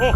Ho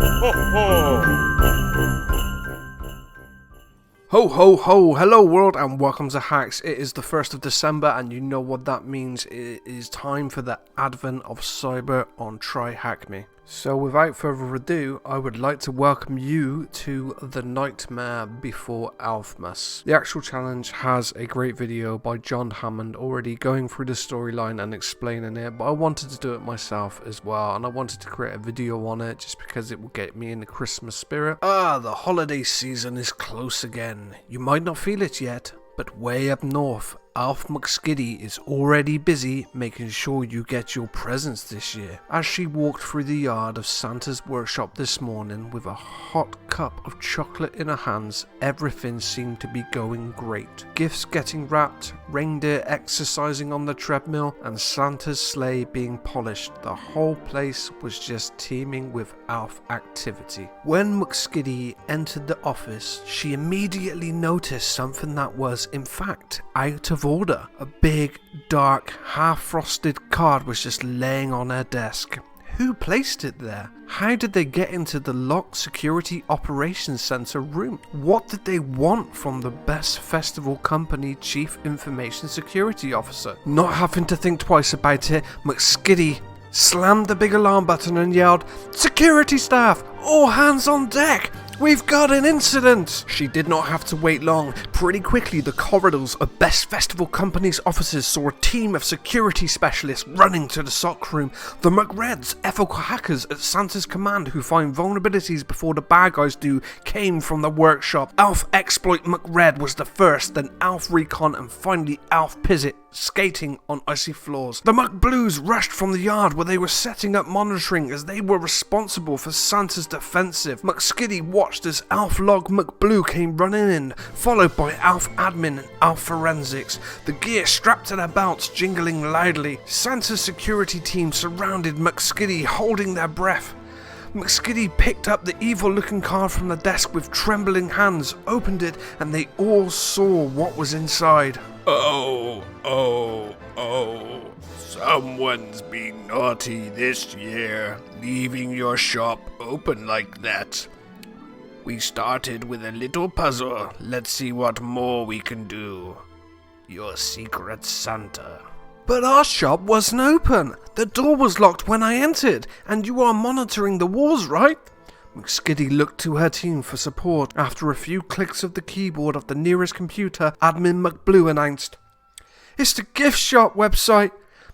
ho ho, hello world and welcome to Hacks. It is the 1st of December and you know what that means. It is time for the advent of cyber on TryHackMe. So without further ado, I would like to welcome you to the Nightmare Before Elfmas. The actual challenge has a great video by John Hammond already going through the storyline and explaining it, but I wanted to do it myself as well, and I wanted to create a video on it just because it will get me in the Christmas spirit. The holiday season is close again. You might not feel it yet, but way up north, Elf McSkitty is already busy making sure you get your presents this year. As she walked through the yard of Santa's workshop this morning with a hot cup of chocolate in her hands, everything seemed to be going great. Gifts getting wrapped, reindeer exercising on the treadmill, and Santa's sleigh being polished. The whole place was just teeming with elf activity. When McSkitty entered the office, she immediately noticed something that was, in fact, out of order. A big, dark, half-frosted card was just laying on her desk. Who placed it there? How did they get into the locked security operations center room? What did they want from the best festival company chief information security officer? Not having to think twice about it, McSkitty slammed the big alarm button and yelled, "Security staff, all hands on deck! We've got an incident!" She did not have to wait long. Pretty quickly, the corridors of Best Festival Company's offices saw a team of security specialists running to the SOC room. The McReds, ethical hackers at Santa's command who find vulnerabilities before the bad guys do, came from the workshop. Elf Exploit McRed was the first, then Elf Recon, and finally Elf Pizzit, skating on icy floors. The McBlues rushed from the yard where they were setting up monitoring as they were responsible for Santa's defensive. McSkitty watched as Elf Log McBlue came running in, followed by Elf Admin and Elf Forensics, the gear strapped to their belts jingling loudly. Santa's security team surrounded McSkitty, holding their breath. McSkitty picked up the evil-looking card from the desk with trembling hands, opened it, and they all saw what was inside. Oh, someone's being naughty this year, leaving your shop open like that. We started with a little puzzle. Let's see what more we can do. Your secret Santa. But our shop wasn't open. The door was locked when I entered, and you are monitoring the walls, right? McSkitty looked to her team for support. After a few clicks of the keyboard of the nearest computer, Admin McBlue announced, "It's the gift shop website.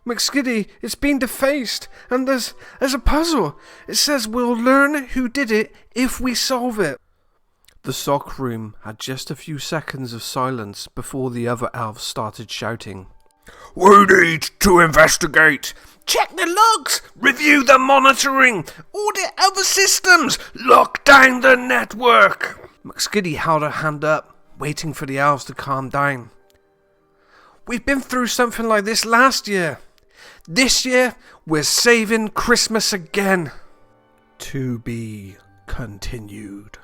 McSkitty, it's been defaced, and there's a puzzle. It says we'll learn who did it if we solve it." The SOC room had just a few seconds of silence before the other elves started shouting. We need to investigate. Check the logs. Review the monitoring. Audit other systems. Lock down the network. McSkitty held her hand up, waiting for the elves to calm down. "We've been through something like this last year. This year, we're saving Christmas again." To be continued.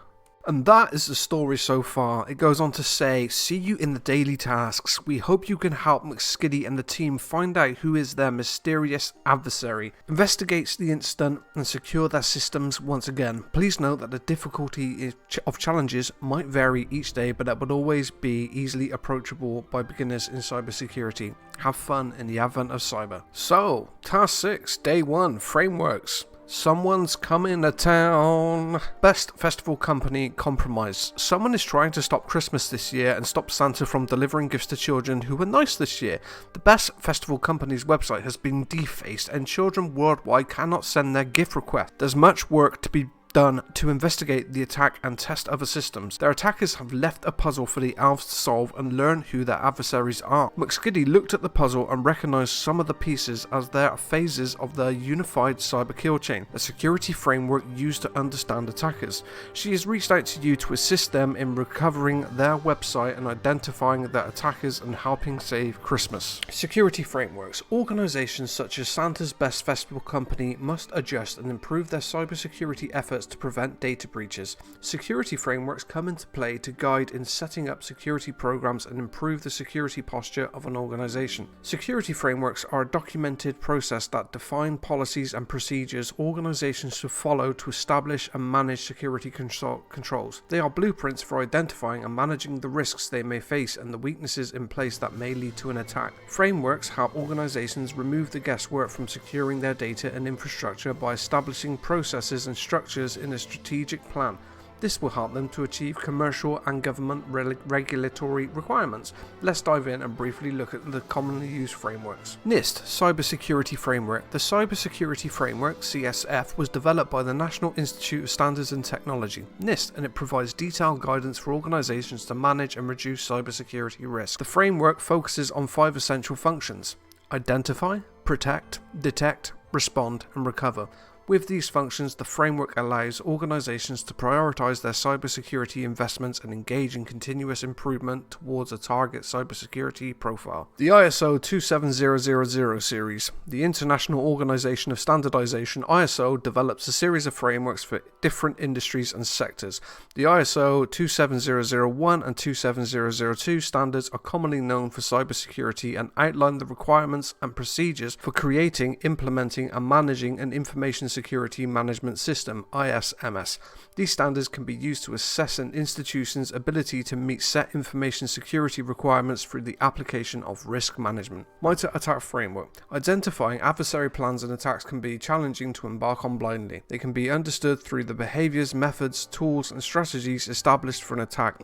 And that is the story so far. It goes on to say, "See you in the daily tasks. We hope you can help McSkitty and the team find out who is their mysterious adversary. Investigates the incident and secure their systems once again. Please note that the difficulty of challenges might vary each day, but that would always be easily approachable by beginners in cybersecurity. Have fun in the advent of cyber." So, task 6, day 1, frameworks. Someone's coming to town. Best Festival Company compromise. Someone is trying to stop Christmas this year and stop Santa from delivering gifts to children who were nice this year. The Best Festival Company's website has been defaced and children worldwide cannot send their gift requests. There's much work to be done to investigate the attack and test other systems. Their attackers have left a puzzle for the elves to solve and learn who their adversaries are. McSkitty looked at the puzzle and recognized some of the pieces as they are phases of their unified cyber kill chain, a security framework used to understand attackers. She has reached out to you to assist them in recovering their website and identifying their attackers and helping save Christmas. Security frameworks. Organizations such as Santa's Best Festival Company must adjust and improve their cybersecurity efforts frameworks to prevent data breaches. Security frameworks come into play to guide in setting up security programs and improve the security posture of an organization. Security frameworks are a documented process that define policies and procedures organizations should follow to establish and manage security controls. They are blueprints for identifying and managing the risks they may face and the weaknesses in place that may lead to an attack. Frameworks help organizations remove the guesswork from securing their data and infrastructure by establishing processes and structures in a strategic plan. This will help them to achieve commercial and government regulatory requirements. Let's dive in and briefly look at the commonly used frameworks. NIST Cybersecurity Framework. The Cybersecurity Framework, CSF, was developed by the National Institute of Standards and Technology, NIST, and it provides detailed guidance for organizations to manage and reduce cybersecurity risk. The framework focuses on 5 essential functions: identify, protect, detect, respond, and recover. With these functions, the framework allows organizations to prioritize their cybersecurity investments and engage in continuous improvement towards a target cybersecurity profile. The ISO 27000 series, the International Organization of Standardization (ISO), develops a series of frameworks for different industries and sectors. The ISO 27001 and 27002 standards are commonly known for cybersecurity and outline the requirements and procedures for creating, implementing, and managing an information security management system, ISMS. These standards can be used to assess an institution's ability to meet set information security requirements through the application of risk management. MITRE attack framework. Identifying adversary plans and attacks can be challenging to embark on blindly. They can be understood through the behaviors, methods, tools, and strategies established for an attack,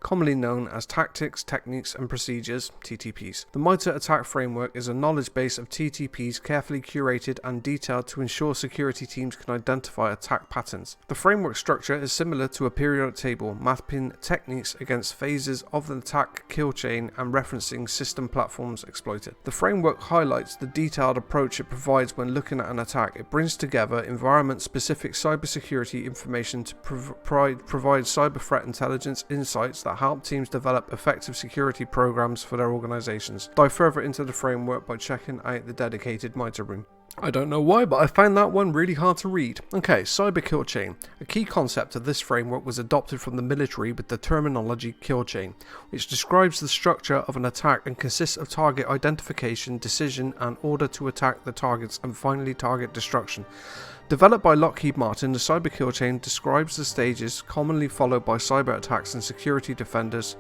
commonly known as tactics, techniques, and procedures, TTPs. The MITRE attack framework is a knowledge base of TTPs carefully curated and detailed to ensure security teams can identify attack patterns. The framework structure is similar to a periodic table, mapping techniques against phases of the attack kill chain and referencing system platforms exploited. The framework highlights the detailed approach it provides when looking at an attack. It brings together environment-specific cybersecurity information to provide cyber threat intelligence insights that help teams develop effective security programs for their organizations. Dive further into the framework by checking out the dedicated MITRE room. I don't know why, but I found that one really hard to read. Okay, cyber kill chain. A key concept of this framework was adopted from the military with the terminology kill chain, which describes the structure of an attack and consists of target identification, decision, and order to attack the targets, and finally target destruction. Developed by Lockheed Martin, the cyber kill chain describes the stages commonly followed by cyber attacks, and security defenders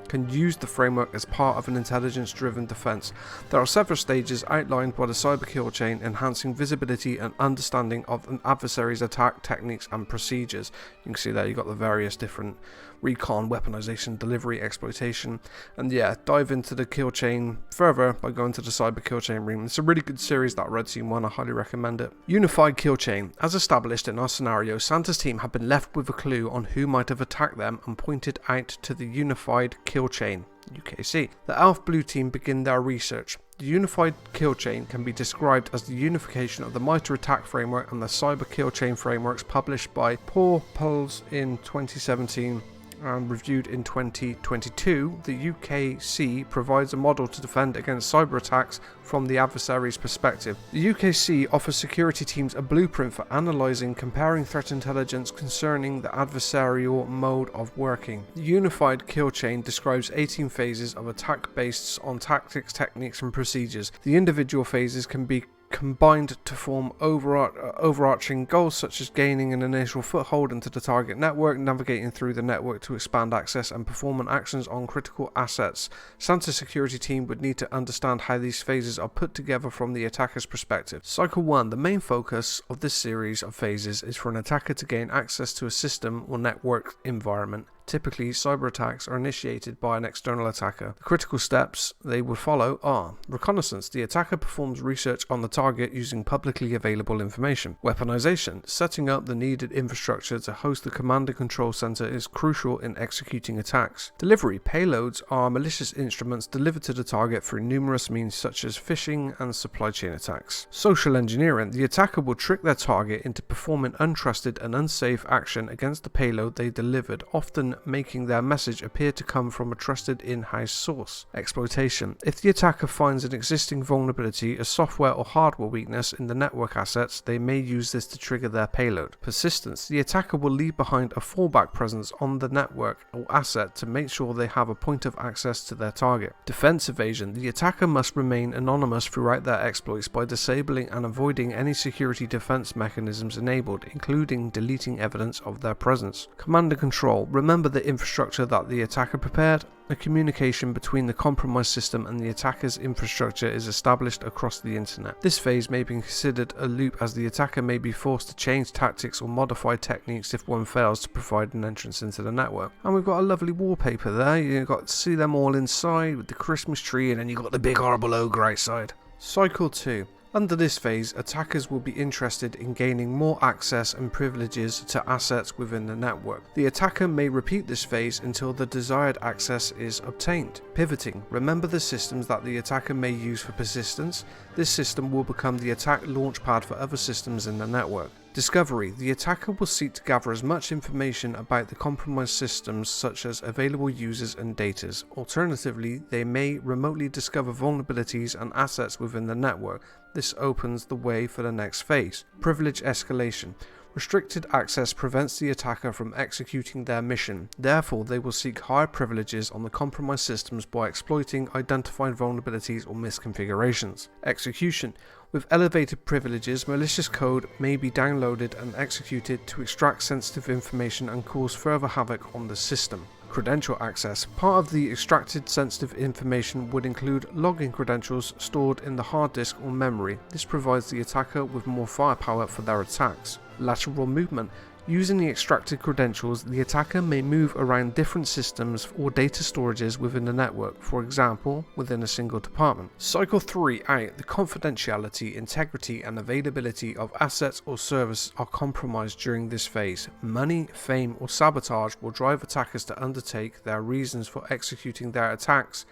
can use the framework as part of an intelligence-driven defense. There are several stages outlined by the cyber kill chain, enhancing visibility and understanding of an adversary's attack techniques and procedures. You can see there you've got the various different recon, weaponization, delivery, exploitation, and yeah, dive into the kill chain further by going to the cyber kill chain room. It's a really good series, that Red Team one, I highly recommend it. Unified kill chain. As established in our scenario, Santa's team have been left with a clue on who might have attacked them and pointed out to the unified kill chain, UKC. The Elf Blue team begin their research. The unified kill chain can be described as the unification of the MITRE attack framework and the cyber kill chain frameworks published by Paul Pulls in 2017 and reviewed in 2022. The UKC provides a model to defend against cyber attacks from the adversary's perspective. The UKC offers security teams a blueprint for analysing, comparing threat intelligence concerning the adversarial mode of working. The unified kill chain describes 18 phases of attack based on tactics, techniques, and procedures. The individual phases can be combined to form overarching goals such as gaining an initial foothold into the target network, navigating through the network to expand access, and performing actions on critical assets. Santa's security team would need to understand how these phases are put together from the attacker's perspective. Cycle 1. The main focus of this series of phases is for an attacker to gain access to a system or network environment. Typically, cyber attacks are initiated by an external attacker. The critical steps they would follow are: reconnaissance. The attacker performs research on the target using publicly available information. Weaponization. Setting up the needed infrastructure to host the command and control center is crucial in executing attacks. Delivery. Payloads are malicious instruments delivered to the target through numerous means such as phishing and supply chain attacks. Social engineering. The attacker will trick their target into performing untrusted and unsafe action against the payload they delivered, often making their message appear to come from a trusted in-house source. Exploitation. If the attacker finds an existing vulnerability, a software or hardware weakness in the network assets, they may use this to trigger their payload. Persistence. The attacker will leave behind a fallback presence on the network or asset to make sure they have a point of access to their target. Defense evasion. The attacker must remain anonymous throughout their exploits by disabling and avoiding any security defense mechanisms enabled, including deleting evidence of their presence. Command and control. Remember the infrastructure that the attacker prepared. A communication between the compromised system and the attacker's infrastructure is established across the internet. This phase may be considered a loop, as the attacker may be forced to change tactics or modify techniques if one fails to provide an entrance into the network. And we've got a lovely wallpaper there. You've got to see them all inside with the Christmas tree, and then you've got the big horrible ogre outside. Cycle 2. Under this phase, attackers will be interested in gaining more access and privileges to assets within the network. The attacker may repeat this phase until the desired access is obtained. Pivoting. Remember the systems that the attacker may use for persistence. This system will become the attack launchpad for other systems in the network. Discovery. The attacker will seek to gather as much information about the compromised systems, such as available users and data. Alternatively, they may remotely discover vulnerabilities and assets within the network. This opens the way for the next phase. Privilege escalation. Restricted access prevents the attacker from executing their mission. Therefore, they will seek higher privileges on the compromised systems by exploiting identified vulnerabilities or misconfigurations. Execution. With elevated privileges, malicious code may be downloaded and executed to extract sensitive information and cause further havoc on the system. Credential access. Part of the extracted sensitive information would include login credentials stored in the hard disk or memory. This provides the attacker with more firepower for their attacks. Lateral movement. Using the extracted credentials, the attacker may move around different systems or data storages within the network, for example, within a single department. Cycle 3 out. The confidentiality, integrity, and availability of assets or services are compromised during this phase. Money, fame, or sabotage will drive attackers to undertake their reasons for executing their attacks,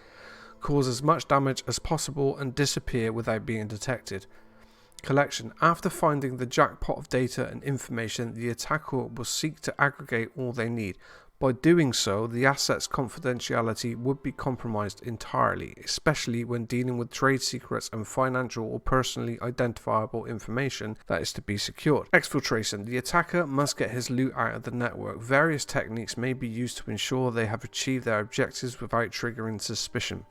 cause as much damage as possible, and disappear without being detected. Collection. After finding the jackpot of data and information, the attacker will seek to aggregate all they need. By doing so, the asset's confidentiality would be compromised entirely, especially when dealing with trade secrets and financial or personally identifiable information that is to be secured. Exfiltration. The attacker must get his loot out of the network. Various techniques may be used to ensure they have achieved their objectives without triggering suspicion.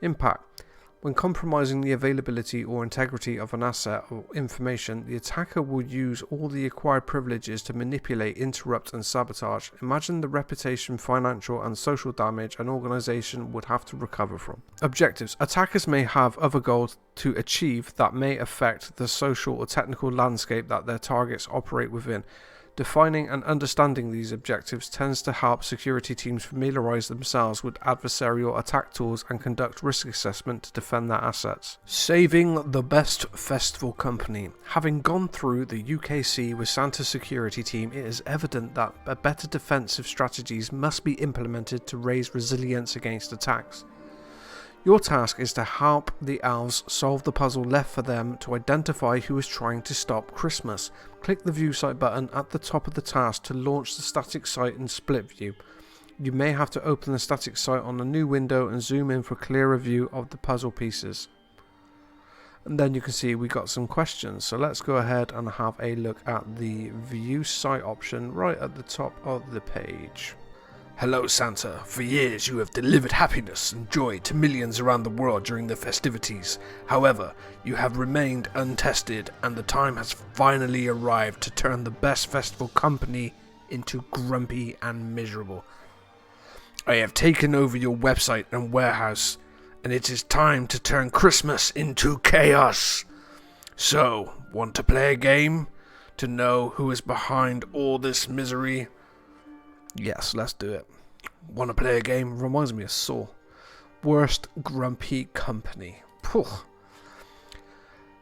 Impact. When compromising the availability or integrity of an asset or information, the attacker will use all the acquired privileges to manipulate, interrupt, and sabotage. Imagine the reputation, financial, and social damage an organization would have to recover from. Objectives. Attackers may have other goals to achieve that may affect the social or technical landscape that their targets operate within. Defining and understanding these objectives tends to help security teams familiarize themselves with adversarial attack tools and conduct risk assessment to defend their assets. Saving the best festival company. Having gone through the UKC with Santa's security team, it is evident that better defensive strategies must be implemented to raise resilience against attacks. Your task is to help the elves solve the puzzle left for them to identify who is trying to stop Christmas. Click the View Site button at the top of the task to launch the static site in split view. You may have to open the static site on a new window and zoom in for a clearer view of the puzzle pieces. And then you can see we got some questions, so let's go ahead and have a look at the View Site option right at the top of the page. Hello, Santa. For years you have delivered happiness and joy to millions around the world during the festivities. However, you have remained untested, and the time has finally arrived to turn the best festival company into grumpy and miserable. I have taken over your website and warehouse, and it is time to turn Christmas into chaos. So, want to play a game? To know who is behind all this misery? Yes, let's do it. Want to play a game? Reminds me of Saw. Worst grumpy company. Phew.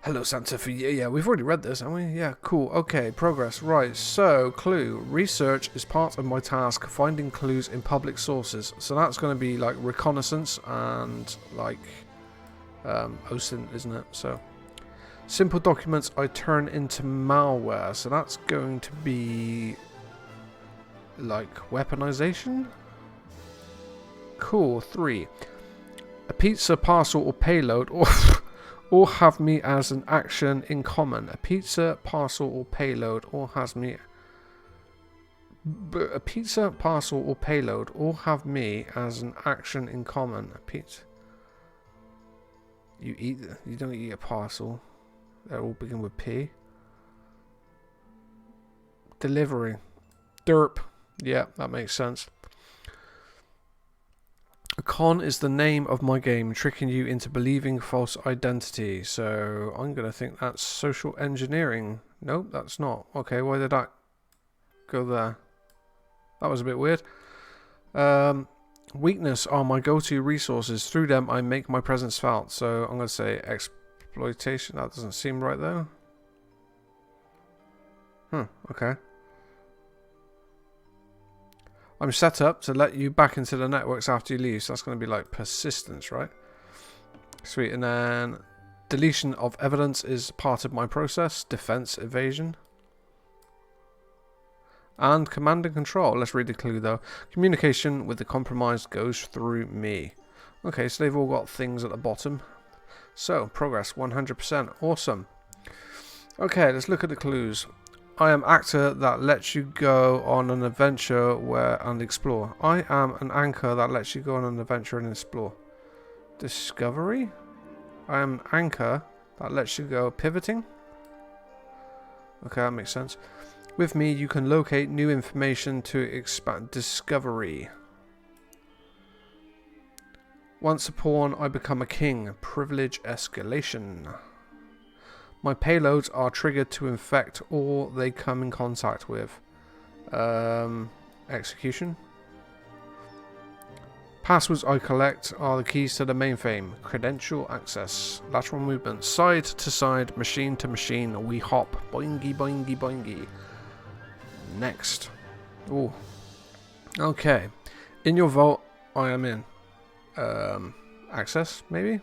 Hello, Santa. For you. Yeah, we've already read this, haven't we? Yeah, cool. Okay, progress. Right, so, clue. Research is part of my task, finding clues in public sources. So that's going to be like reconnaissance and like OSINT, isn't it? So, simple documents I turn into malware. So that's going to be Like weaponization? Cool. 3. A pizza parcel or payload or have me as an action in common. A pizza parcel or payload or has me... A pizza parcel or payload or have me as an action in common. A pizza... You don't eat a parcel. They all begin with P. Delivery. Derp. Yeah, that makes sense. A con is the name of my game, tricking you into believing false identity. So I'm going to think that's social engineering. Nope, that's not. Okay, why did that go there? That was a bit weird. Weakness are my go-to resources. Through them, I make my presence felt. So I'm going to say exploitation. That doesn't seem right, though. Okay. I'm set up to let you back into the networks after you leave. So that's going to be like persistence, right? Sweet. And then deletion of evidence is part of my process. Defense evasion. And command and control. Let's read the clue though. Communication with the compromised goes through me. Okay, so they've all got things at the bottom. So, progress 100%. Awesome. Okay, let's look at the clues. I am actor that lets you go on an adventure and explore. I am an anchor that lets you go on an adventure and explore. Discovery? I am an anchor that lets you go pivoting. Okay, that makes sense. With me, you can locate new information to expand discovery. Once a pawn, I become a king. Privilege escalation. My payloads are triggered to infect all they come in contact with. Execution. Passwords I collect are the keys to the mainframe. Credential access. Lateral movement. Side to side, machine to machine. We hop. Boingy, boingy, boingy. Next. Oh. Okay. In your vault, I am in. Access, maybe?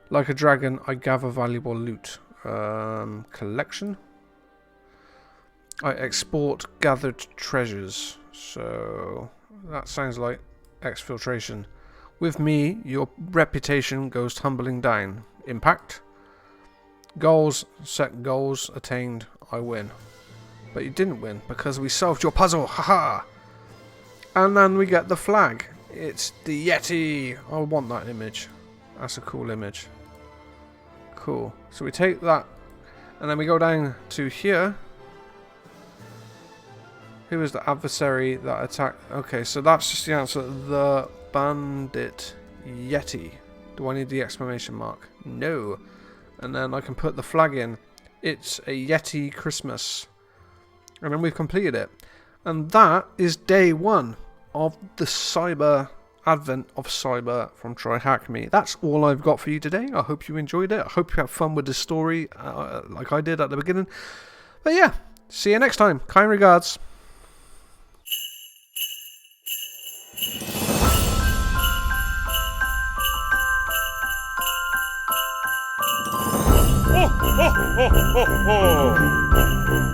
Like a dragon, I gather valuable loot. Collection. I export gathered treasures. So that sounds like exfiltration. With me, your reputation goes tumbling down. Impact. Goals. Set goals attained. I win. But you didn't win because we solved your puzzle. Haha. And then we get the flag. It's the Yeti. I want that image. That's a cool image. Cool. So we take that and then we go down to here. Who is the adversary that attacked? Okay, so that's just the answer. The bandit Yeti. Do I need the exclamation mark? No. And then I can put the flag in. It's a Yeti Christmas. And then we've completed it. And that is day 1 of the advent of cyber from TryHackMe. That's all I've got for you today. I hope you enjoyed it. I hope you have fun with the story like I did at the beginning. But yeah, see you next time. Kind regards. Ho, ho, ho, ho, ho.